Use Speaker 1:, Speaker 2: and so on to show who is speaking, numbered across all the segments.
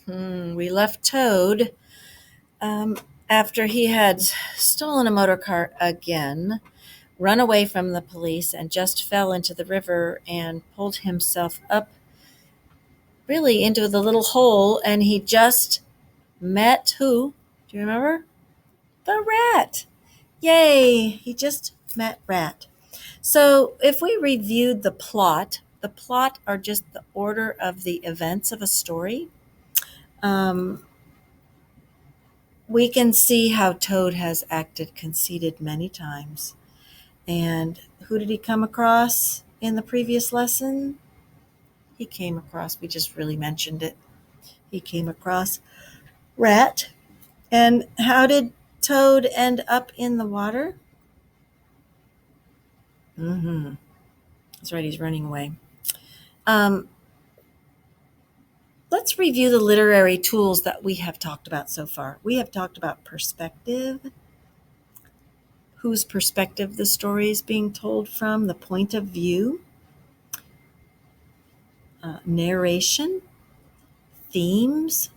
Speaker 1: We left Toad after he had stolen a motor car again, run away from the police, and just fell into the river and pulled himself up really into the little hole. And he just met who? Do you remember? The rat. Yay! He just met Rat. So if we reviewed the plot are just the order of the events of a story. Um, we can see how Toad has acted conceited many times. And who did he come across in the previous lesson? He came across, we just really mentioned it. He came across Rat. And how did Toad end up in the water? That's right, he's running away. Um, let's review the literary tools that we have talked about so far. We have talked about perspective, whose perspective the story is being told from, the point of view, narration, themes,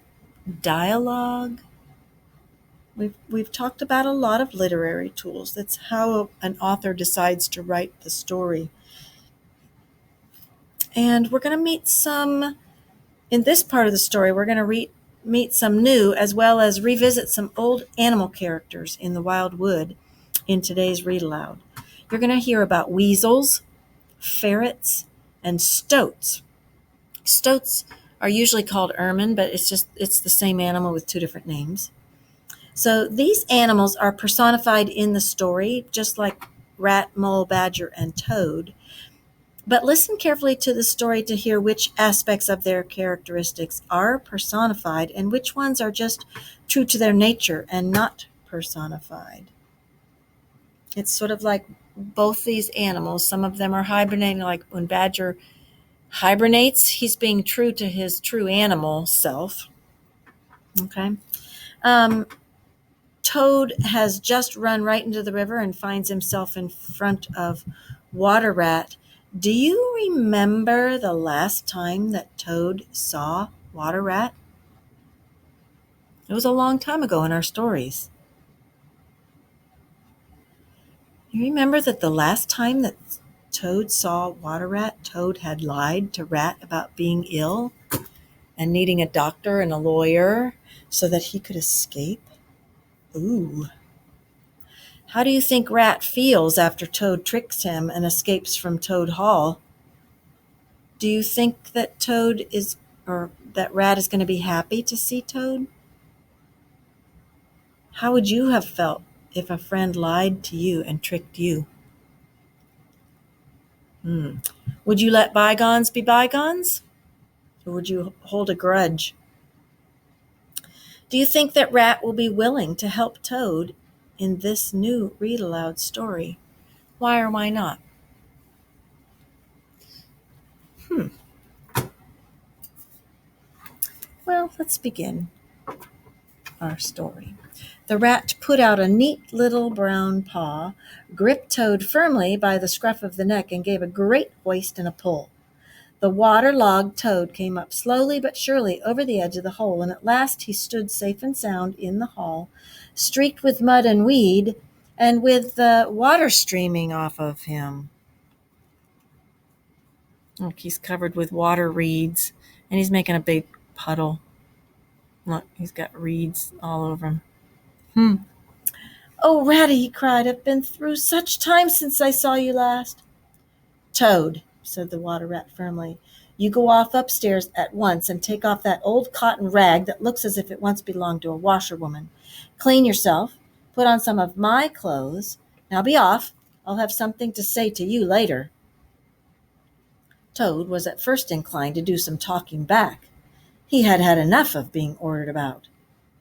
Speaker 1: dialogue. We've talked about a lot of literary tools. That's how an author decides to write the story. And we're going to meet some, in this part of the story, we're going to meet some new as well as revisit some old animal characters in the wild wood in today's read aloud. You're going to hear about weasels, ferrets, and stoats. Stoats are usually called ermine, but it's the same animal with two different names. So these animals are personified in the story, just like rat, mole, badger, and toad. But listen carefully to the story to hear which aspects of their characteristics are personified and which ones are just true to their nature and not personified. It's sort of like both these animals. Some of them are hibernating, like when badger hibernates, he's being true to his true animal self. Okay. Toad has just run right into the river and finds himself in front of Water Rat. Do you remember the last time that Toad saw Water Rat? It was a long time ago in our stories. You remember that the last time that Toad saw Water Rat, Toad had lied to Rat about being ill and needing a doctor and a lawyer so that he could escape? Ooh. How do you think Rat feels after Toad tricks him and escapes from Toad Hall? Do you think that that Rat is going to be happy to see Toad? How would you have felt if a friend lied to you and tricked you? Would you let bygones be bygones? Or would you hold a grudge? Do you think that Rat will be willing to help Toad in this new read aloud story? Why or why not? Well, let's begin our story. The rat put out a neat little brown paw, gripped Toad firmly by the scruff of the neck, and gave a great hoist and a pull. The water-logged Toad came up slowly but surely over the edge of the hole, and at last he stood safe and sound in the hall, streaked with mud and weed, and with the water streaming off of him. Look, he's covered with water reeds, and he's making a big puddle. Look, he's got reeds all over him. "Oh, Ratty," he cried, "I've been through such times since I saw you last." "Toad," said the water rat firmly, "you go off upstairs at once and take off that old cotton rag that looks as if it once belonged to a washerwoman. Clean yourself, put on some of my clothes. Now be off. I'll have something to say to you later." Toad was at first inclined to do some talking back. He had had enough of being ordered about.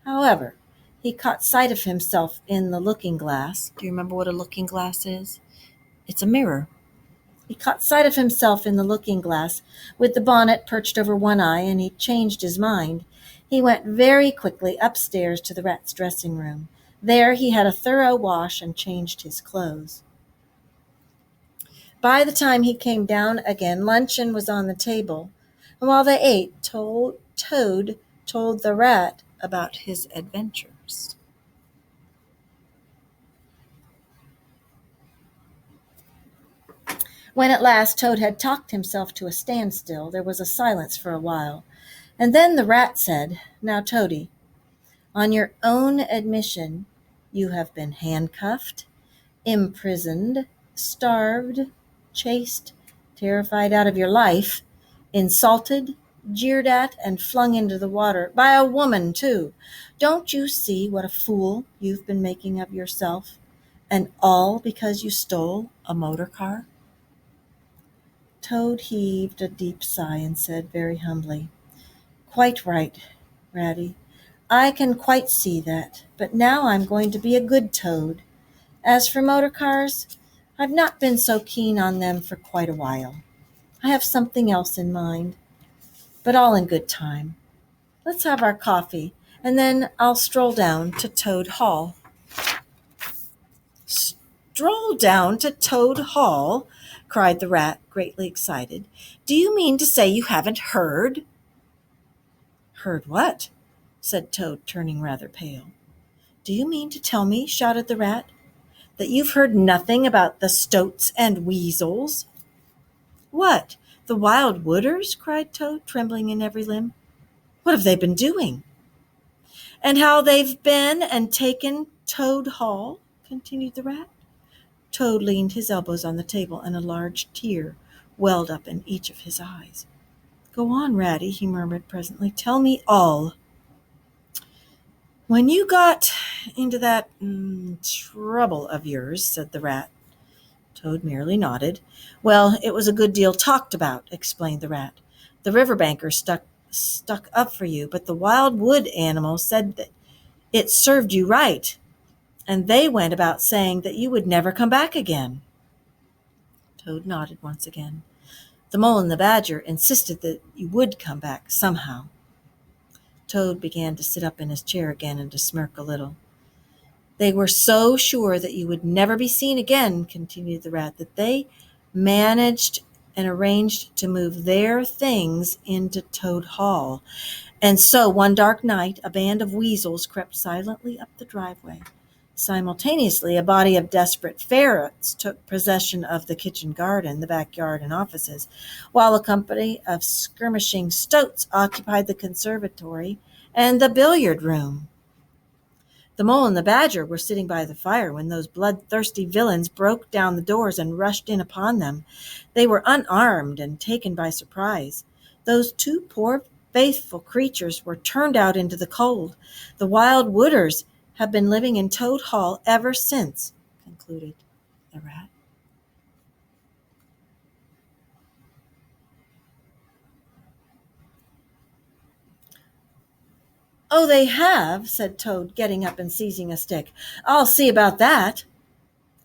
Speaker 1: However, he caught sight of himself in the looking-glass. Do you remember what a looking-glass is? It's a mirror. He caught sight of himself in the looking-glass with the bonnet perched over one eye, and he changed his mind. He went very quickly upstairs to the rat's dressing room. There he had a thorough wash and changed his clothes. By the time he came down again, luncheon was on the table, and while they ate, Toad told the rat about his adventures. When at last Toad had talked himself to a standstill, there was a silence for a while, and then the rat said, "Now, Toady, on your own admission, you have been handcuffed, imprisoned, starved, chased, terrified out of your life, insulted, jeered at, and flung into the water, by a woman, too. Don't you see what a fool you've been making of yourself, and all because you stole a motor car?" Toad heaved a deep sigh and said very humbly, "Quite right, Ratty. I can quite see that, but now I'm going to be a good toad. As for motor cars, I've not been so keen on them for quite a while. I have something else in mind, but all in good time. Let's have our coffee, and then I'll stroll down to Toad Hall." "Stroll down to Toad Hall?" cried the rat, greatly excited. "Do you mean to say you haven't heard?" "Heard what?" said Toad, turning rather pale. "Do you mean to tell me," shouted the rat, "that you've heard nothing about the Stoats and Weasels?" "What, the Wild Wooders?" cried Toad, trembling in every limb. "What have they been doing?" "And how they've been and taken Toad Hall?" continued the rat. Toad leaned his elbows on the table, and a large tear welled up in each of his eyes. "Go on, Ratty," he murmured presently. "Tell me all." "When you got into that trouble of yours," said the rat. Toad merely nodded. "Well, it was a good deal talked about," explained the rat. "The river banker stuck up for you, but the wild wood animals said that it served you right, and they went about saying that you would never come back again." Toad nodded once again. "The mole and the badger insisted that you would come back somehow." Toad began to sit up in his chair again and to smirk a little. "They were so sure that you would never be seen again," continued the rat, "that they managed and arranged to move their things into Toad Hall. And so one dark night a band of weasels crept silently up the driveway. Simultaneously, a body of desperate ferrets took possession of the kitchen garden, the backyard, and offices, while a company of skirmishing stoats occupied the conservatory and the billiard room. The mole and the badger were sitting by the fire when those bloodthirsty villains broke down the doors and rushed in upon them. They were unarmed and taken by surprise. Those two poor faithful creatures were turned out into the cold. The wild wooders have been living in Toad Hall ever since," concluded the rat. "Oh, they have," said Toad, getting up and seizing a stick. "I'll see about that."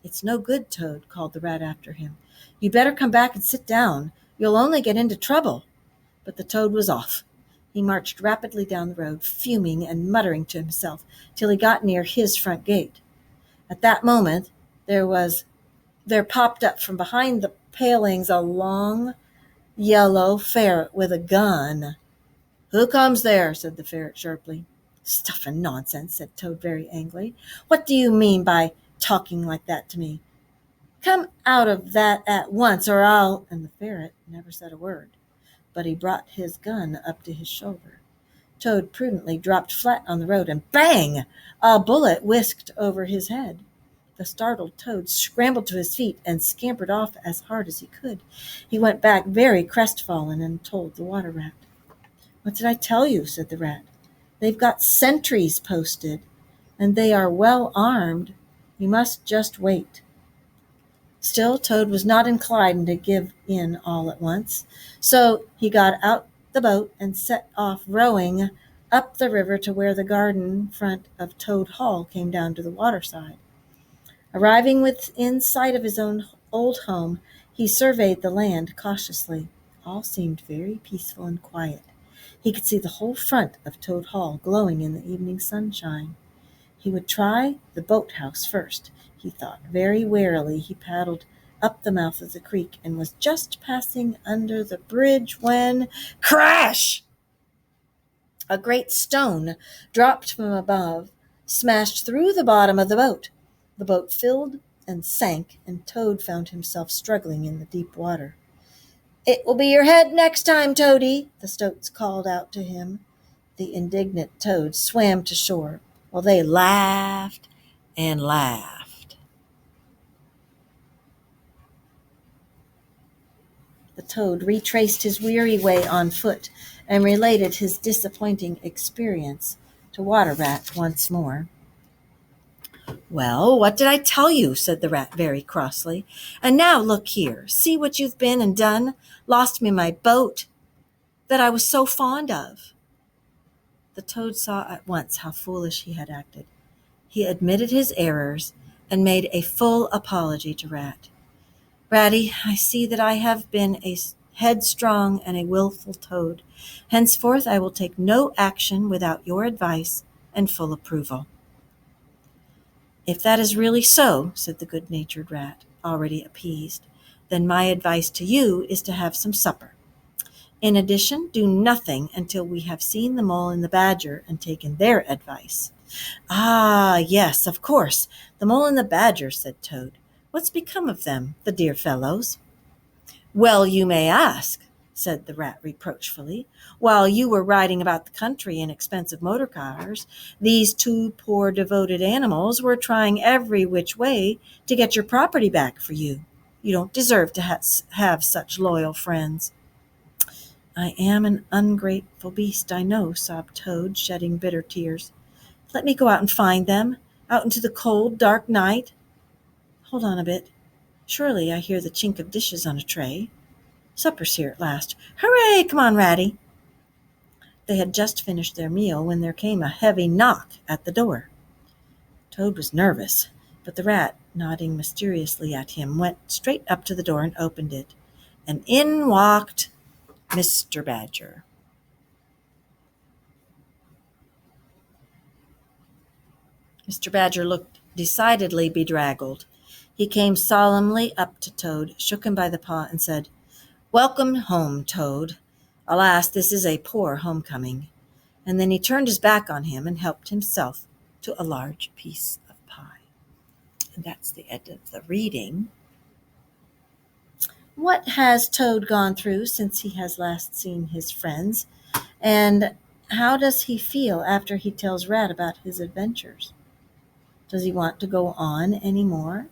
Speaker 1: "It's no good, Toad," called the rat after him. "You'd better come back and sit down. You'll only get into trouble." But the Toad was off. He marched rapidly down the road, fuming and muttering to himself, till he got near his front gate. At that moment there popped up from behind the palings a long yellow ferret with a gun. "Who comes there?" said the ferret sharply. "Stuff and nonsense," said Toad very angrily. "What do you mean by talking like that to me? Come out of that at once, or I'll—" And the ferret never said a word, but he brought his gun up to his shoulder. Toad prudently dropped flat on the road, and bang! A bullet whisked over his head. The startled Toad scrambled to his feet and scampered off as hard as he could. He went back very crestfallen and told the water rat. "What did I tell you?" said the rat. "They've got sentries posted, and they are well armed. You must just wait." Still, Toad was not inclined to give in all at once, so he got out the boat and set off rowing up the river to where the garden front of Toad Hall came down to the waterside. Arriving within sight of his own old home, he surveyed the land cautiously. All seemed very peaceful and quiet. He could see the whole front of Toad Hall glowing in the evening sunshine. He would try the boathouse first, he thought. Very warily he paddled up the mouth of the creek and was just passing under the bridge when— crash! A great stone dropped from above smashed through the bottom of the boat. The boat filled and sank, and Toad found himself struggling in the deep water. "It will be your head next time, Toady," the stoats called out to him. The indignant Toad swam to shore, while they laughed and laughed. The Toad retraced his weary way on foot and related his disappointing experience to Water Rat once more. "Well, what did I tell you?" said the rat very crossly. "And now look here, see what you've been and done, lost me my boat that I was so fond of." The Toad saw at once how foolish he had acted. He admitted his errors and made a full apology to Rat. "Ratty, I see that I have been a headstrong and a willful Toad. Henceforth I will take no action without your advice and full approval." "If that is really so," said the good-natured Rat, already appeased, "then my advice to you is to have some supper. In addition, do nothing until we have seen the Mole and the Badger and taken their advice." "Ah, yes, of course, the Mole and the Badger," said Toad. "What's become of them, the dear fellows?" "Well, you may ask," said the Rat reproachfully. "While you were riding about the country in expensive motor cars, these two poor devoted animals were trying every which way to get your property back for you. You don't deserve to have such loyal friends." "I am an ungrateful beast, I know," sobbed Toad, shedding bitter tears. "Let me go out and find them, out into the cold, dark night. Hold on a bit. Surely I hear the chink of dishes on a tray. Supper's here at last. Hooray! Come on, Ratty." They had just finished their meal when there came a heavy knock at the door. Toad was nervous, but the Rat, nodding mysteriously at him, went straight up to the door and opened it. And in walked Mr. Badger. Mr. Badger looked decidedly bedraggled. He came solemnly up to Toad, shook him by the paw, and said, "Welcome home, Toad. Alas, this is a poor homecoming." And then he turned his back on him and helped himself to a large piece of pie. And that's the end of the reading. What has Toad gone through since he has last seen his friends? And how does he feel after he tells Rat about his adventures? Does he want to go on any more?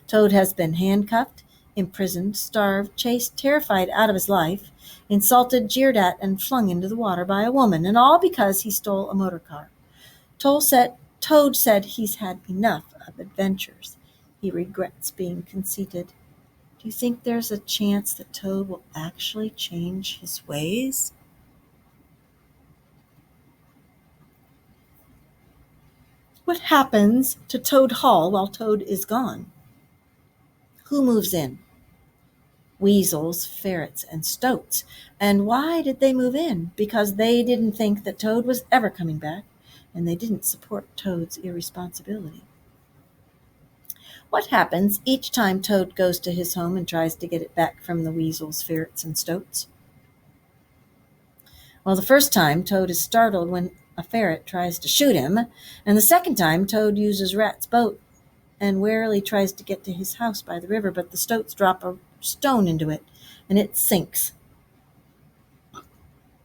Speaker 1: Toad has been handcuffed, imprisoned, starved, chased, terrified out of his life, insulted, jeered at, and flung into the water by a woman, and all because he stole a motor car. Toad said he's had enough of adventures. He regrets being conceited. Do you think there's a chance that Toad will actually change his ways? What happens to Toad Hall while Toad is gone? Who moves in? Weasels, ferrets, and stoats. And why did they move in? Because they didn't think that Toad was ever coming back, and they didn't support Toad's irresponsibility. What happens each time Toad goes to his home and tries to get it back from the weasels, ferrets, and stoats? Well, the first time, Toad is startled when a ferret tries to shoot him, and the second time, Toad uses Rat's boat and warily tries to get to his house by the river, but the stoats drop a stone into it, and it sinks.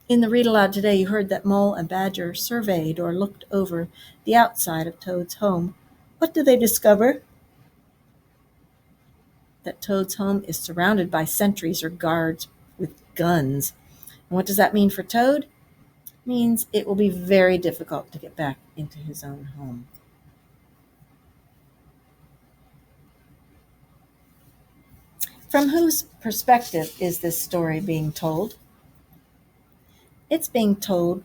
Speaker 1: In the read aloud today, you heard that Mole and Badger surveyed or looked over the outside of Toad's home. What do they discover? That Toad's home is surrounded by sentries or guards with guns. And what does that mean for Toad? It means it will be very difficult to get back into his own home. From whose perspective is this story being told? It's being told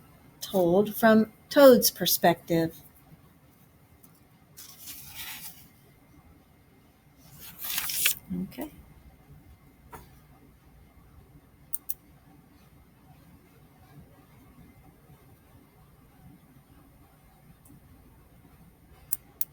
Speaker 1: from Toad's perspective. Okay.